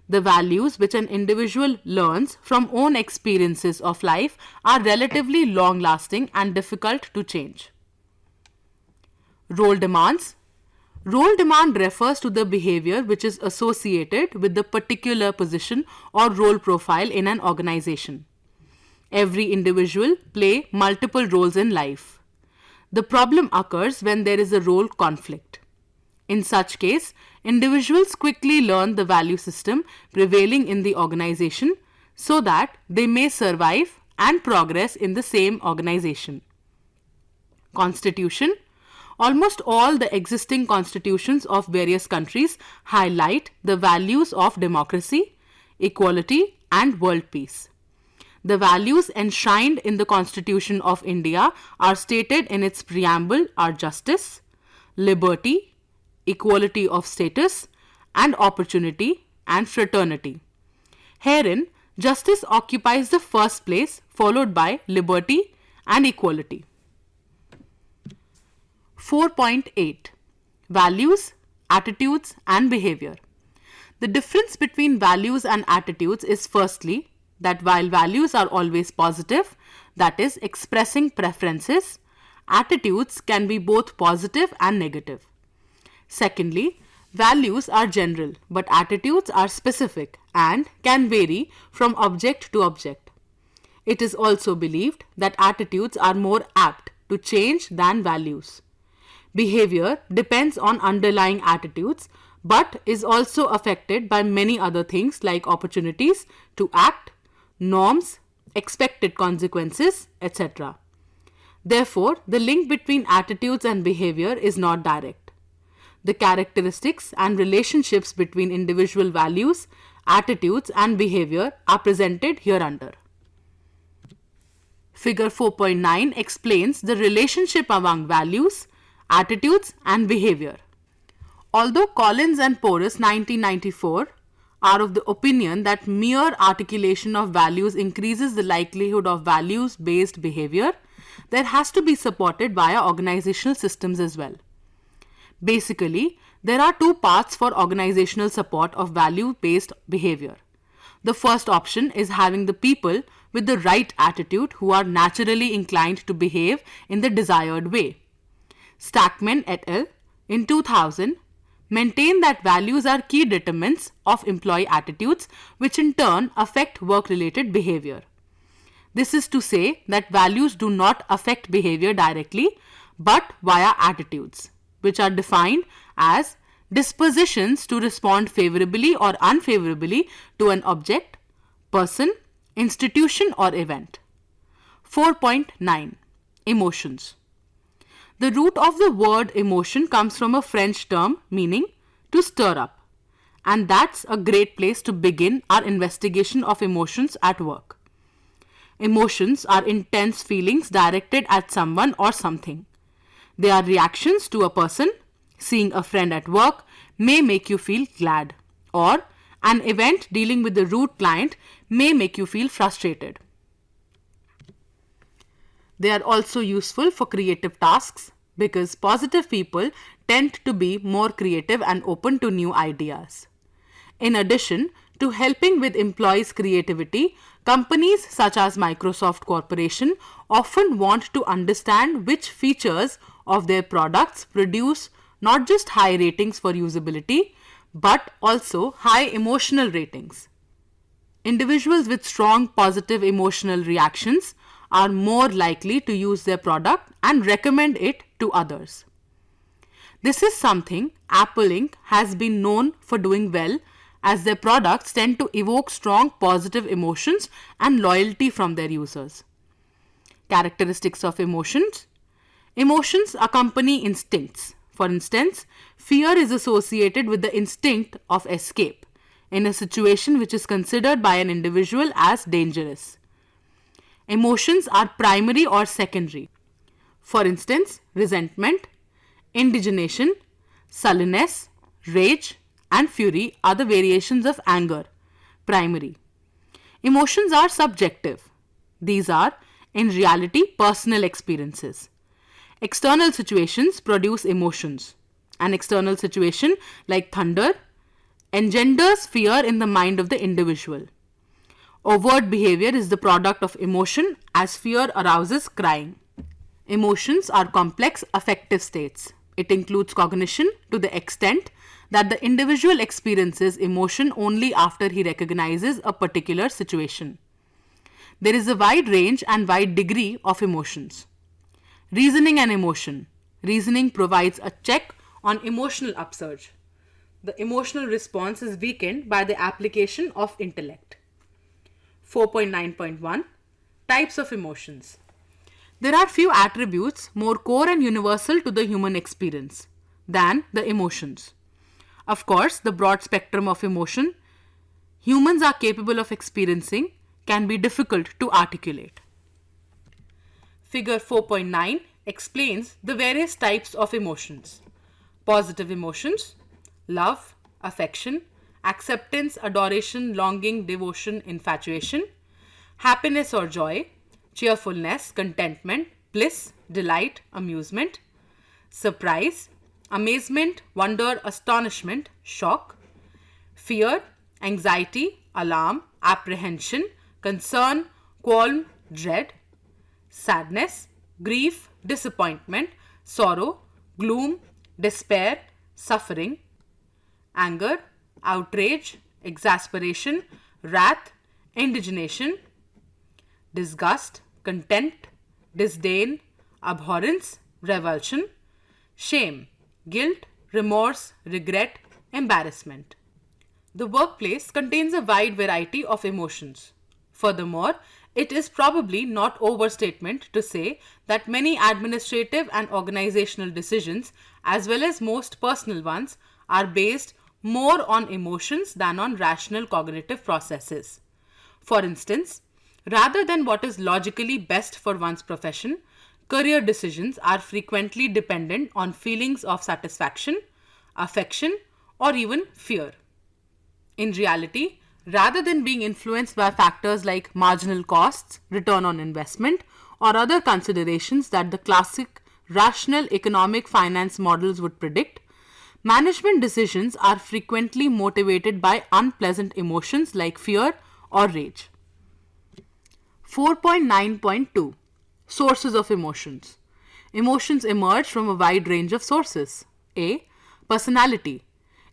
The values which an individual learns from own experiences of life are relatively long lasting and difficult to change. Role demands. Role demand refers to the behavior which is associated with the particular position or role profile in an organization. Every individual play multiple roles in life. The problem occurs when there is a role conflict. In such case, individuals quickly learn the value system prevailing in the organization so that they may survive and progress in the same organization. Constitution. Almost all the existing constitutions of various countries highlight the values of democracy, equality, and world peace. The values enshrined in the Constitution of India are stated in its preamble are justice, liberty, equality of status, and opportunity, and fraternity. Herein, justice occupies the first place, followed by liberty and equality. 4.8 Values, Attitudes and Behavior. The difference between values and attitudes is firstly that while values are always positive, that is expressing preferences, attitudes can be both positive and negative. Secondly, values are general but attitudes are specific and can vary from object to object. It is also believed that attitudes are more apt to change than values. Behavior depends on underlying attitudes but is also affected by many other things like opportunities to act, norms, expected consequences, etc. Therefore, the link between attitudes and behavior is not direct. The characteristics and relationships between individual values, attitudes and behavior are presented hereunder. Figure 4.9 explains the relationship among values, attitudes and behavior. Although Collins and Porras 1994 are of the opinion that mere articulation of values increases the likelihood of values-based behavior, there has to be supported via organizational systems as well. Basically, there are two paths for organizational support of value-based behavior. The first option is having the people with the right attitude who are naturally inclined to behave in the desired way. Stackman et al. In 2000 maintain that values are key determinants of employee attitudes which in turn affect work-related behavior. This is to say that values do not affect behavior directly but via attitudes, which are defined as dispositions to respond favorably or unfavorably to an object, person, institution or event. 4.9 Emotions. The root of the word emotion comes from a French term meaning to stir up. And that's a great place to begin our investigation of emotions at work. Emotions are intense feelings directed at someone or something. They are reactions to a person. Seeing a friend at work may make you feel glad, or an event dealing with a rude client may make you feel frustrated. They are also useful for creative tasks because positive people tend to be more creative and open to new ideas. In addition to helping with employees' creativity, companies such as Microsoft Corporation often want to understand which features of their products produce not just high ratings for usability but also high emotional ratings. Individuals with strong positive emotional reactions are more likely to use their product and recommend it to others. This is something Apple Inc. has been known for doing well, as their products tend to evoke strong positive emotions and loyalty from their users. Characteristics of emotions. Emotions accompany instincts. For instance, fear is associated with the instinct of escape in a situation which is considered by an individual as dangerous. Emotions are primary or secondary. For instance, resentment, indignation, sullenness, rage, and fury are the variations of anger, primary. Emotions are subjective. These are, in reality, personal experiences. External situations produce emotions. An external situation, like thunder, engenders fear in the mind of the individual. Overt behavior is the product of emotion, as fear arouses crying. Emotions are complex affective states. It includes cognition to the extent that the individual experiences emotion only after he recognizes a particular situation. There is a wide range and wide degree of emotions. Reasoning and emotion. Reasoning provides a check on emotional upsurge. The emotional response is weakened by the application of intellect. 4.9.1 Types of emotions. There are few attributes more core and universal to the human experience than the emotions. Of course, the broad spectrum of emotion humans are capable of experiencing can be difficult to articulate. Figure 4.9 explains the various types of emotions. Positive emotions, love, affection, acceptance, adoration, longing, devotion, infatuation, happiness or joy, cheerfulness, contentment, bliss, delight, amusement, surprise, amazement, wonder, astonishment, shock, fear, anxiety, alarm, apprehension, concern, qualm, dread, sadness, grief, disappointment, sorrow, gloom, despair, suffering, anger, outrage, exasperation, wrath, indignation, disgust, contempt, disdain, abhorrence, revulsion, shame, guilt, remorse, regret, embarrassment. The workplace contains a wide variety of emotions. Furthermore, it is probably not overstatement to say that many administrative and organizational decisions, as well as most personal ones, are based more on emotions than on rational cognitive processes. For instance, rather than what is logically best for one's profession, career decisions are frequently dependent on feelings of satisfaction, affection, or even fear. In reality, rather than being influenced by factors like marginal costs, return on investment, or other considerations that the classic rational economic finance models would predict, management decisions are frequently motivated by unpleasant emotions like fear or rage. 4.9.2 Sources of emotions. Emotions emerge from a wide range of sources. A. Personality.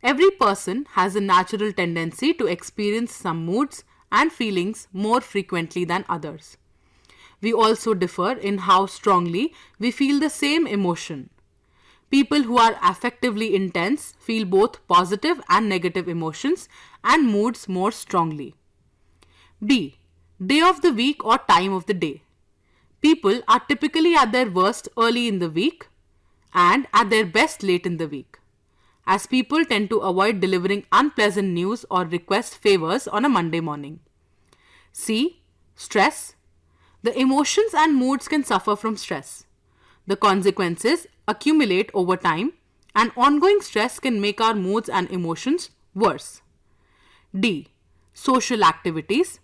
Every person has a natural tendency to experience some moods and feelings more frequently than others. We also differ in how strongly we feel the same emotion. People who are affectively intense feel both positive and negative emotions and moods more strongly. B. Day of the week or time of the day. People are typically at their worst early in the week and at their best late in the week. as people tend to avoid delivering unpleasant news or request favors on a Monday morning. C. Stress. The emotions and moods can suffer from stress. The consequences accumulate over time, and ongoing stress can make our moods and emotions worse. D. Social activities.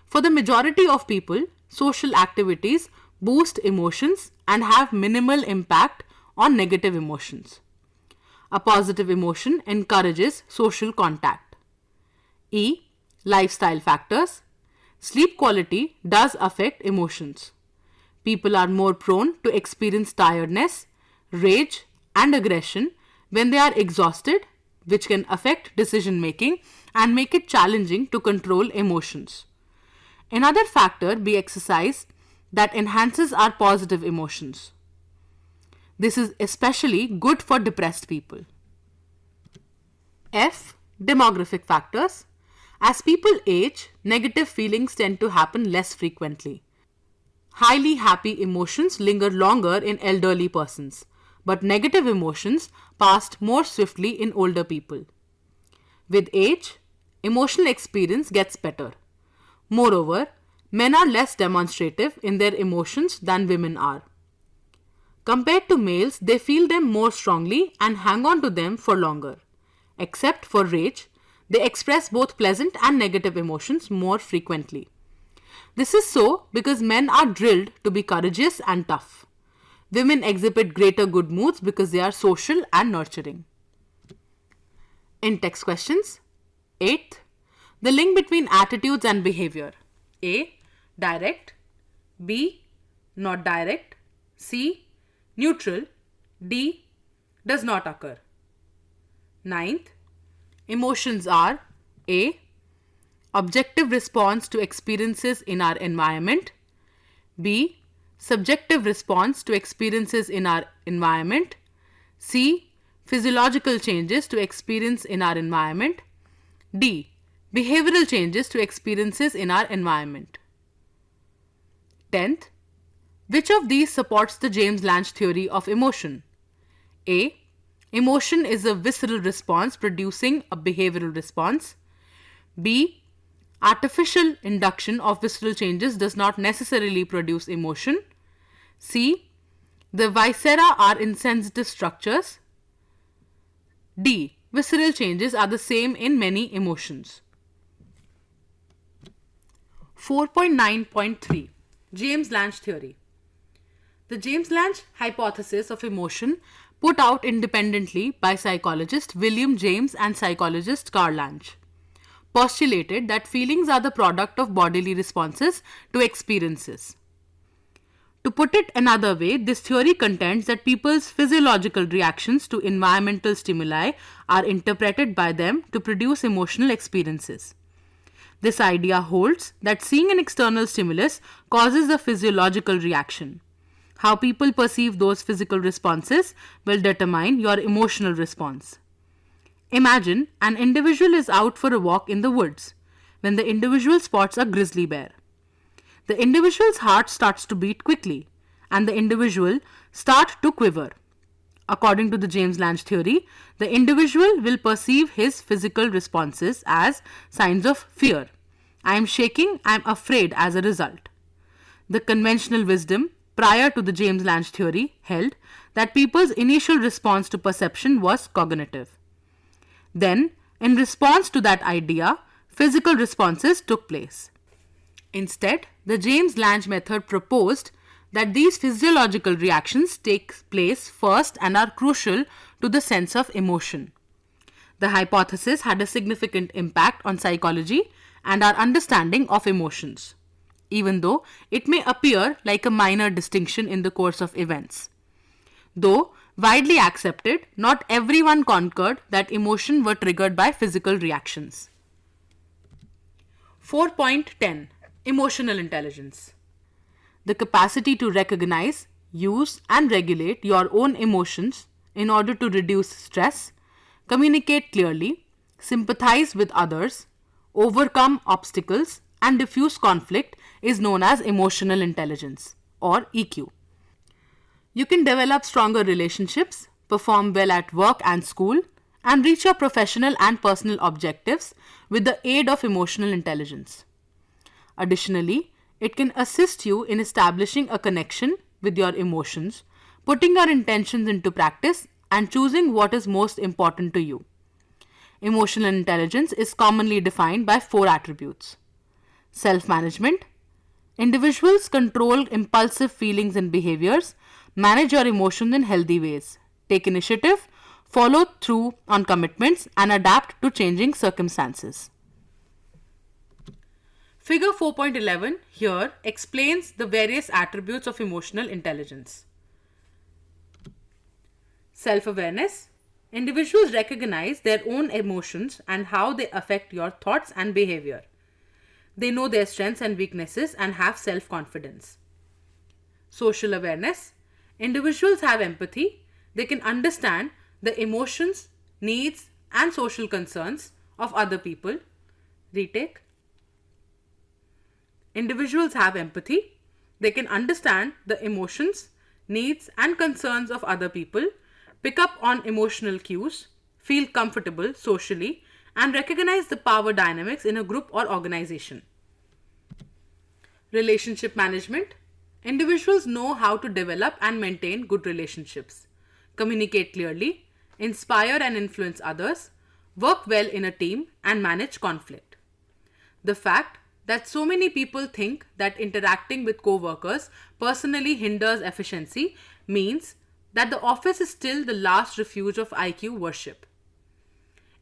For the majority of people, social activities boost emotions and have minimal impact on negative emotions. A positive emotion encourages social contact. E. Lifestyle factors. Sleep quality does affect emotions. People are more prone to experience tiredness, rage, and aggression when they are exhausted, which can affect decision making and make it challenging to control emotions. Another factor be exercise that enhances our positive emotions. This is especially good for depressed people. F. Demographic factors. As people age, negative feelings tend to happen less frequently. Highly happy emotions linger longer in elderly persons, but negative emotions passed more swiftly in older people. With age, emotional experience gets better. Moreover, men are less demonstrative in their emotions than women are. Compared to males, they feel them more strongly and hang on to them for longer. Except for rage, they express both pleasant and negative emotions more frequently. This is so because men are drilled to be courageous and tough. Women exhibit greater good moods because they are social and nurturing. In text questions. 8th. The link between attitudes and behavior. A. Direct. B. Not direct. C. Neutral. D. Does not occur. 9th. Emotions are A. Objective response to experiences in our environment. B. Subjective response to experiences in our environment. C. Physiological changes to experience in our environment. D. Behavioral changes to experiences in our environment. 10th. Which of these supports the James Lange theory of emotion? A. Emotion is a visceral response producing a behavioral response. B. Artificial induction of visceral changes does not necessarily produce emotion. C. The viscera are insensitive structures. D. Visceral changes are the same in many emotions. 4.9.3 James Lange theory. The James Lange hypothesis of emotion, put out independently by psychologist William James and psychologist Carl Lange, postulated that feelings are the product of bodily responses to experiences. To put it another way, this theory contends that people's physiological reactions to environmental stimuli are interpreted by them to produce emotional experiences. This idea holds that seeing an external stimulus causes a physiological reaction. How people perceive those physical responses will determine your emotional response. Imagine an individual is out for a walk in the woods when the individual spots a grizzly bear. The individual's heart starts to beat quickly and the individual starts to quiver. According to the James Lange theory, the individual will perceive his physical responses as signs of fear. I am shaking, I am afraid as a result. The conventional wisdom prior to the James Lange theory held that people's initial response to perception was cognitive. Then, in response to that idea, physical responses took place. Instead, the James Lange method proposed that these physiological reactions take place first and are crucial to the sense of emotion. The hypothesis had a significant impact on psychology and our understanding of emotions, even though it may appear like a minor distinction in the course of events. Though widely accepted, not everyone concurred that emotion were triggered by physical reactions. 4.10 Emotional intelligence. The capacity to recognize, use and regulate your own emotions in order to reduce stress, communicate clearly, sympathize with others, overcome obstacles and diffuse conflict is known as emotional intelligence or EQ. You can develop stronger relationships, perform well at work and school, and reach your professional and personal objectives with the aid of emotional intelligence. Additionally, it can assist you in establishing a connection with your emotions, putting your intentions into practice, and choosing what is most important to you. Emotional intelligence is commonly defined by four attributes: self management. Individuals control impulsive feelings and behaviors, manage your emotions in healthy ways, take initiative, follow through on commitments, and adapt to changing circumstances. Figure 4.11 here explains the various attributes of emotional intelligence. Self-awareness. Individuals recognize their own emotions and how they affect your thoughts and behavior. They know their strengths and weaknesses and have self-confidence. Social awareness. Individuals have empathy. They can understand the emotions, needs, and social concerns of other people. Retake. Individuals have empathy. They can understand the emotions, needs, and concerns of other people, pick up on emotional cues, feel comfortable socially, and recognize the power dynamics in a group or organization. Relationship management. Individuals know how to develop and maintain good relationships, communicate clearly, inspire and influence others, work well in a team, and manage conflict. The fact that so many people think that interacting with co-workers personally hinders efficiency means that the office is still the last refuge of IQ worship.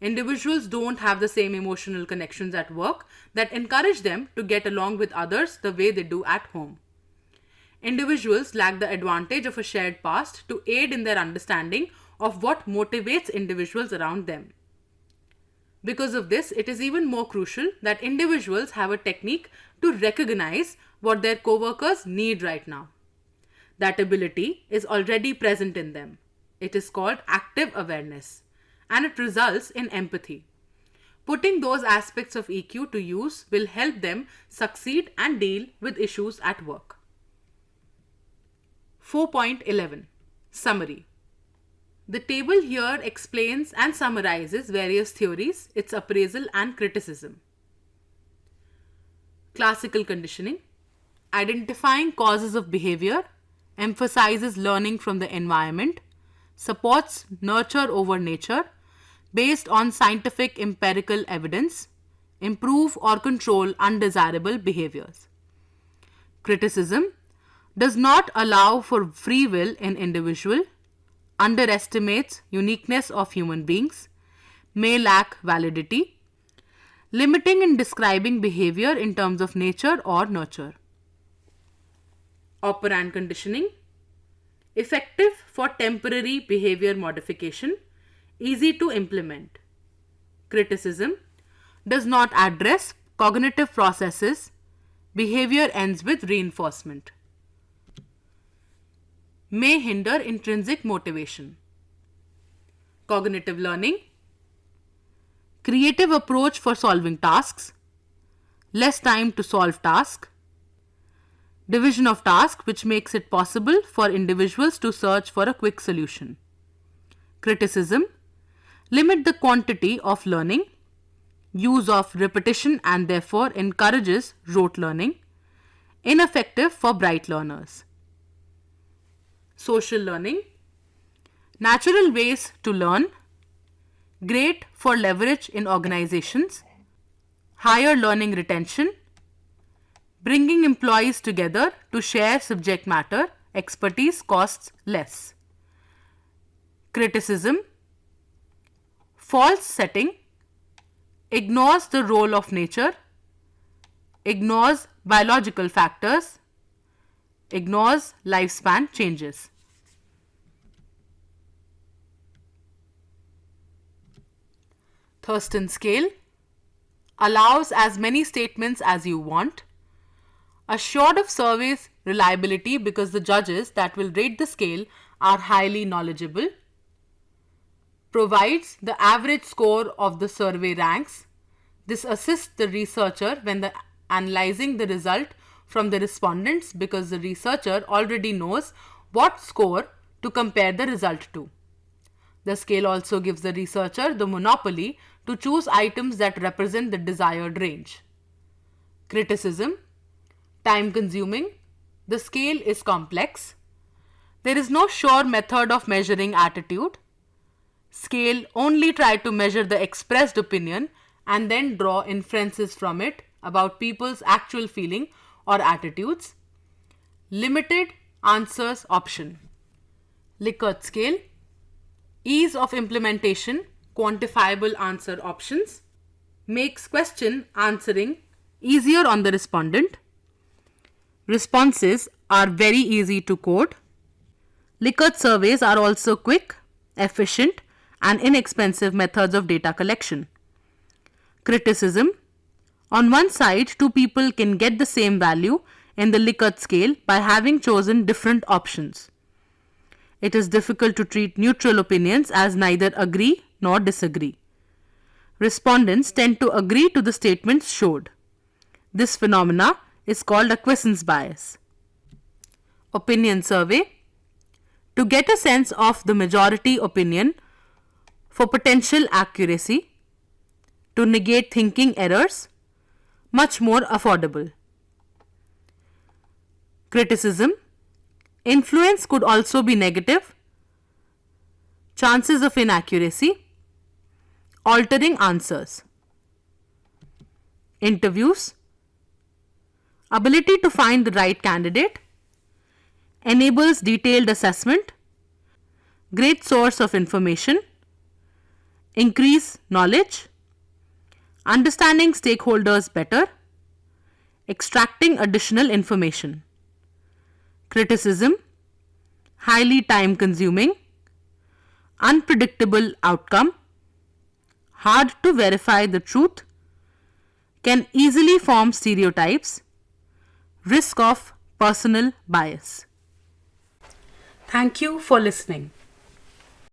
Individuals don't have the same emotional connections at work that encourage them to get along with others the way they do at home. Individuals lack the advantage of a shared past to aid in their understanding of what motivates individuals around them. Because of this, it is even more crucial that individuals have a technique to recognize what their coworkers need right now. That ability is already present in them. It is called active awareness, and it results in empathy. Putting those aspects of EQ to use will help them succeed and deal with issues at work. 4.11 Summary. The table here explains and summarizes various theories, its appraisal and criticism. Classical conditioning. Identifying causes of behavior, emphasizes learning from the environment, supports nurture over nature, based on scientific empirical evidence, improve or control undesirable behaviors. Criticism. Does not allow for free will in individual, underestimates uniqueness of human beings, may lack validity, limiting in describing behavior in terms of nature or nurture. Operant conditioning. Effective for temporary behavior modification, easy to implement. Criticism. Does not address cognitive processes, behavior ends with reinforcement. May hinder intrinsic motivation. Cognitive learning. Creative approach for solving tasks, less time to solve task, division of task which makes it possible for individuals to search for a quick solution. Criticism. Limit the quantity of learning, use of repetition and therefore encourages rote learning, ineffective for bright learners. Social learning. Natural ways to learn, great for leverage in organizations, higher learning retention, bringing employees together to share subject matter, expertise costs less. Criticism. False setting, ignores the role of nature, ignores biological factors, ignores lifespan changes. Thurston scale allows as many statements as you want, assured of service reliability because the judges that will rate the scale are highly knowledgeable, provides the average score of the survey ranks. This assists the researcher when analyzing the result from the respondents because the researcher already knows what score to compare the result to. The scale also gives the researcher the monopoly to choose items that represent the desired range. Criticism. Time consuming. The scale is complex. There is no sure method of measuring attitude. Scale only try to measure the expressed opinion and then draw inferences from it about people's actual feeling or attitudes. Limited answers option. Likert scale. Ease of implementation, quantifiable answer options. Makes question answering easier on the respondent. Responses are very easy to code. Likert surveys are also quick, efficient, and inexpensive methods of data collection. Criticism. On one side, two people can get the same value in the Likert scale by having chosen different options. It is difficult to treat neutral opinions as neither agree nor disagree. Respondents tend to agree to the statements showed. This phenomena is called acquiescence bias. Opinion survey. To get a sense of the majority opinion for potential accuracy, to negate thinking errors, much more affordable. Criticism. Influence could also be negative. Chances of inaccuracy. Altering answers. Interviews. Ability to find the right candidate. Enables detailed assessment. Great source of information. Increase knowledge. Understanding stakeholders better. Extracting additional information. Criticism. Highly time consuming. Unpredictable outcome. Hard to verify the truth. Can easily form stereotypes. Risk of personal bias. Thank you for listening.